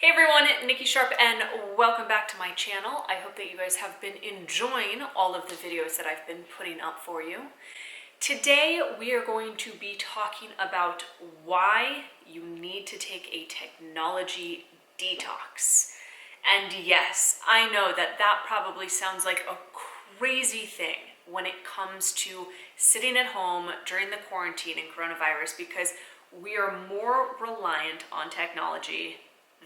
Hey everyone, Nikki Sharp and welcome back to my channel. I hope that you guys have been enjoying all of the videos that I've been putting up for you. Today we are going to be talking about why you need to take a technology detox. And yes, I know that that probably sounds like a crazy thing when it comes to sitting at home during the quarantine and coronavirus, because we are more reliant on technology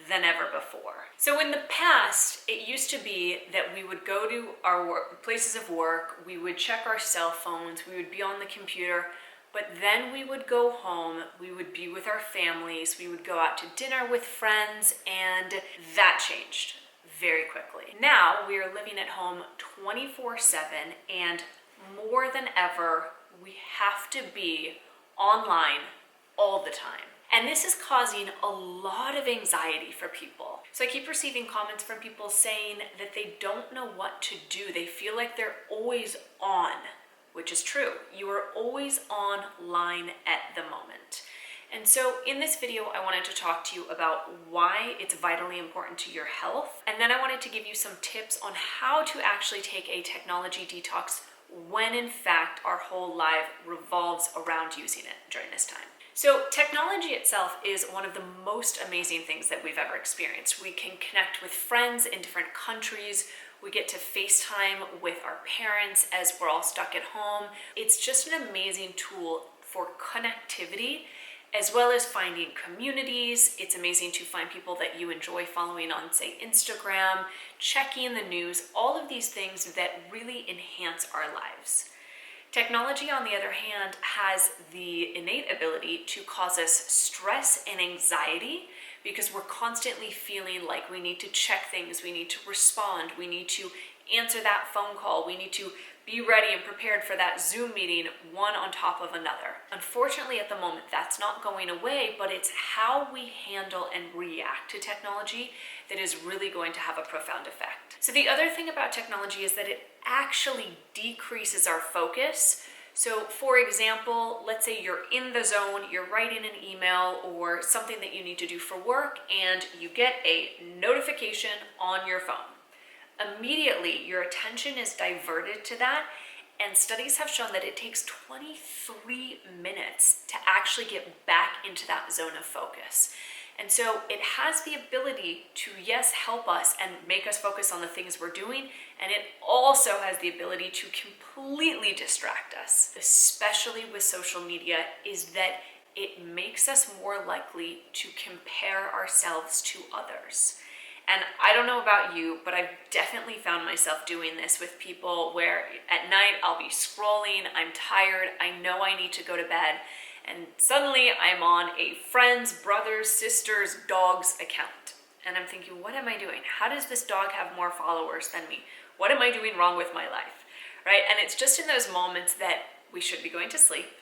than ever before. So in the past, it used to be that we would go to our places of work, we would check our cell phones, we would be on the computer, but then we would go home, we would be with our families, we would go out to dinner with friends, and that changed very quickly. Now we are living at home 24/7, and more than ever, we have to be online all the time. And this is causing a lot of anxiety for people. So I keep receiving comments from people saying that they don't know what to do. They feel like they're always on, which is true. You are always online at the moment. And so in this video, I wanted to talk to you about why it's vitally important to your health. And then I wanted to give you some tips on how to actually take a technology detox when in fact our whole life revolves around using it during this time. So technology itself is one of the most amazing things that we've ever experienced. We can connect with friends in different countries. We get to FaceTime with our parents as we're all stuck at home. It's just an amazing tool for connectivity, as well as finding communities. It's amazing to find people that you enjoy following on, say, Instagram, checking the news, all of these things that really enhance our lives. Technology, on the other hand, has the innate ability to cause us stress and anxiety because we're constantly feeling like we need to check things, we need to respond, we need to answer that phone call, we need to be ready and prepared for that Zoom meeting, one on top of another. Unfortunately, at the moment, that's not going away, but it's how we handle and react to technology that is really going to have a profound effect. So the other thing about technology is that it actually decreases our focus. So for example, let's say you're in the zone, you're writing an email or something that you need to do for work, and you get a notification on your phone. Immediately, your attention is diverted to that, and studies have shown that it takes 23 minutes to actually get back into that zone of focus. And so it has the ability to, yes, help us and make us focus on the things we're doing, and it also has the ability to completely distract us, especially with social media, is that it makes us more likely to compare ourselves to others. And I don't know about you, but I've definitely found myself doing this with people where at night I'll be scrolling, I'm tired, I know I need to go to bed, and suddenly I'm on a friend's, brother's, sister's, dog's account. And I'm thinking, what am I doing? How does this dog have more followers than me? What am I doing wrong with my life, right? And it's just in those moments that we should be going to sleep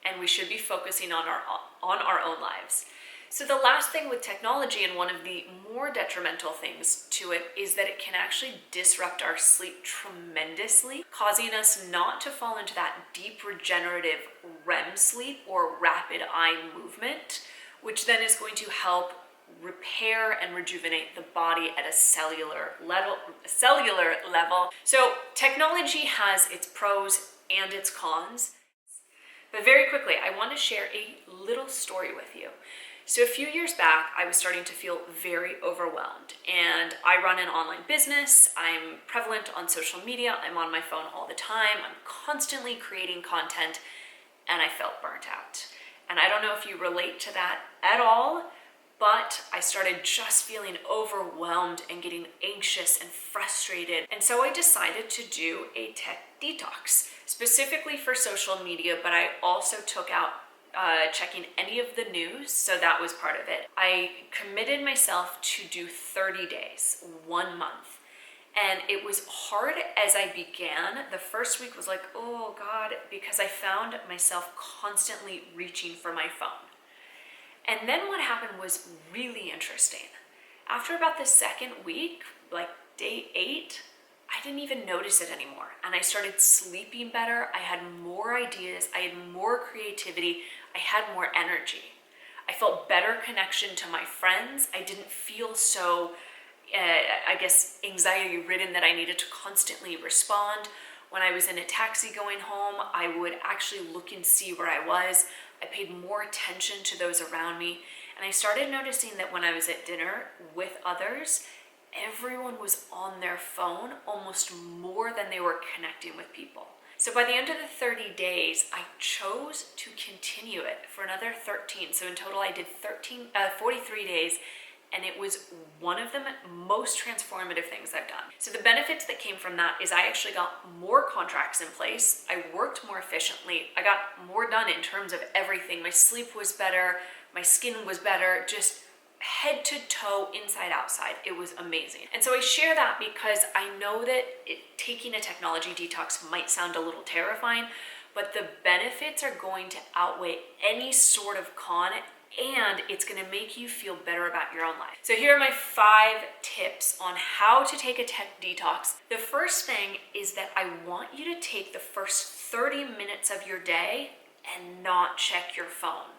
and we should be focusing on our own lives. So the last thing with technology, and one of the more detrimental things to it, is that it can actually disrupt our sleep tremendously, causing us not to fall into that deep regenerative REM sleep or rapid eye movement, which then is going to help repair and rejuvenate the body at a cellular level. So technology has its pros and its cons. But very quickly, I want to share a little story with you. So a few years back, I was starting to feel very overwhelmed, and I run an online business. I'm prevalent on social media. I'm on my phone all the time. I'm constantly creating content, and I felt burnt out. And I don't know if you relate to that at all, but I started just feeling overwhelmed and getting anxious and frustrated. And so I decided to do a tech detox, specifically for social media, but I also took out checking any of the news, so that was part of it. I committed myself to do 30 days, 1 month. And it was hard as I began. The first week was like, oh God, because I found myself constantly reaching for my phone. And then what happened was really interesting. After about the second week, like day 8, I didn't even notice it anymore. And I started sleeping better. I had more ideas. I had more creativity. I had more energy. I felt better connection to my friends. I didn't feel so, anxiety ridden that I needed to constantly respond. When I was in a taxi going home, I would actually look and see where I was. I paid more attention to those around me. And I started noticing that when I was at dinner with others, everyone was on their phone almost more than they were connecting with people. So by the end of the 30 days, I chose to continue it for another 13. So in total, I did 43 days, and it was one of the most transformative things I've done. So the benefits that came from that is I actually got more contracts in place. I worked more efficiently. I got more done in terms of everything. My sleep was better. My skin was better. Just head to toe, inside, outside. It was amazing. And so I share that because I know that taking a technology detox might sound a little terrifying, but the benefits are going to outweigh any sort of con, and it's going to make you feel better about your own life. So here are my 5 tips on how to take a tech detox. The first thing is that I want you to take the first 30 minutes of your day and not check your phone.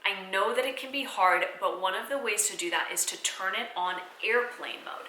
I know that it can be hard, but one of the ways to do that is to turn it on airplane mode.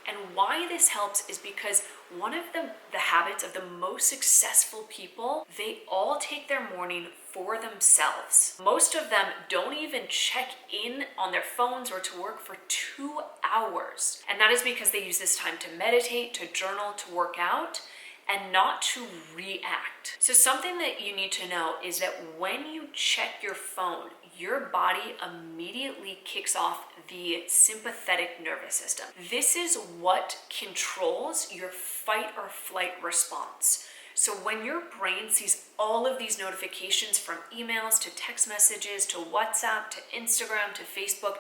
And why this helps is because one of the habits of the most successful people, they all take their morning for themselves. Most of them don't even check in on their phones or to work for 2 hours. And that is because they use this time to meditate, to journal, to work out, and not to react. So something that you need to know is that when you check your phone, your body immediately kicks off the sympathetic nervous system. This is what controls your fight or flight response. So when your brain sees all of these notifications from emails to text messages to WhatsApp to Instagram to Facebook,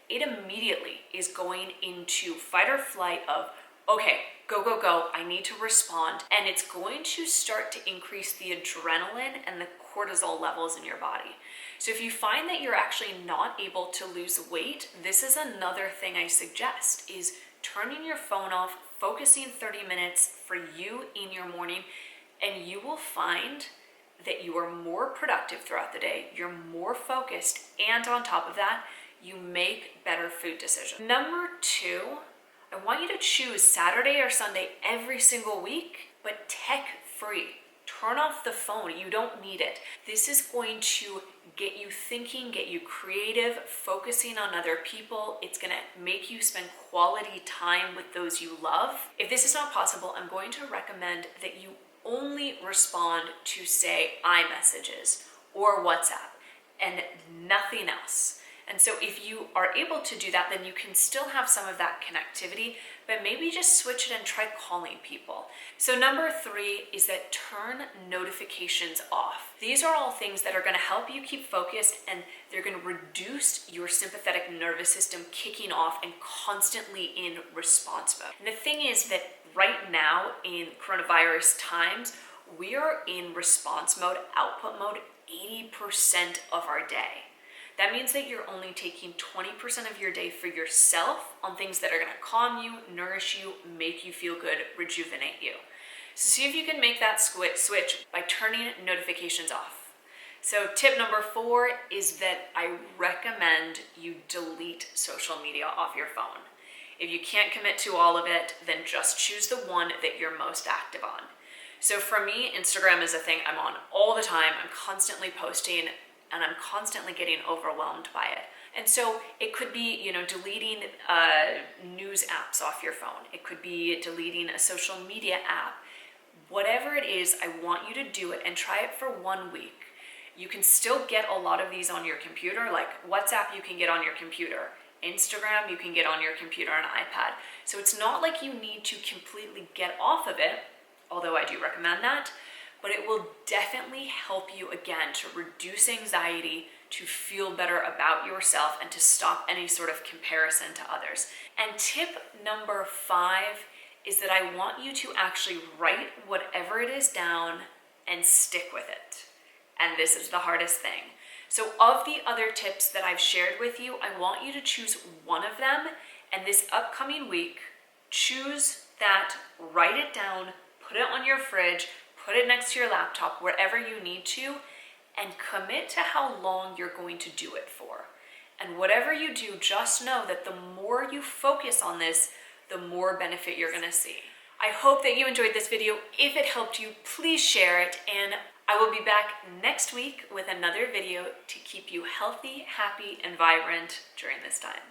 it immediately is going into fight or flight of, okay, go, go, go, I need to respond. And it's going to start to increase the adrenaline and the cortisol levels in your body. So if you find that you're actually not able to lose weight, this is another thing I suggest, is turning your phone off, focusing 30 minutes for you in your morning, and you will find that you are more productive throughout the day, you're more focused, and on top of that, you make better food decisions. Number 2, I want you to choose Saturday or Sunday every single week, but tech-free. Turn off the phone. You don't need it. This is going to get you thinking, get you creative, focusing on other people. It's going to make you spend quality time with those you love. If this is not possible, I'm going to recommend that you only respond to, say, iMessages or WhatsApp and nothing else. And so if you are able to do that, then you can still have some of that connectivity, but maybe just switch it and try calling people. So number 3 is that turn notifications off. These are all things that are going to help you keep focused, and they're going to reduce your sympathetic nervous system kicking off and constantly in response mode. And the thing is that right now in coronavirus times, we are in response mode, output mode, 80% of our day. That means that you're only taking 20% of your day for yourself on things that are going to calm you, nourish you, make you feel good, rejuvenate you. So see if you can make that switch by turning notifications off. So tip number 4 is that I recommend you delete social media off your phone. If you can't commit to all of it, then just choose the one that you're most active on. So for me, Instagram is a thing I'm on all the time. I'm constantly posting, and I'm constantly getting overwhelmed by it. And so it could be, deleting news apps off your phone. It could be deleting a social media app. Whatever it is, I want you to do it and try it for 1 week. You can still get a lot of these on your computer, like WhatsApp you can get on your computer. Instagram you can get on your computer and iPad. So it's not like you need to completely get off of it, although I do recommend that. But it will definitely help you again to reduce anxiety, to feel better about yourself, and to stop any sort of comparison to others. And tip number 5 is that I want you to actually write whatever it is down and stick with it. And this is the hardest thing. So of the other tips that I've shared with you, I want you to choose one of them, and this upcoming week, choose that, write it down, put it on your fridge, put it next to your laptop, wherever you need to, and commit to how long you're going to do it for. And whatever you do, just know that the more you focus on this, the more benefit you're gonna see. I hope that you enjoyed this video. If it helped you, please share it, and I will be back next week with another video to keep you healthy, happy, and vibrant during this time.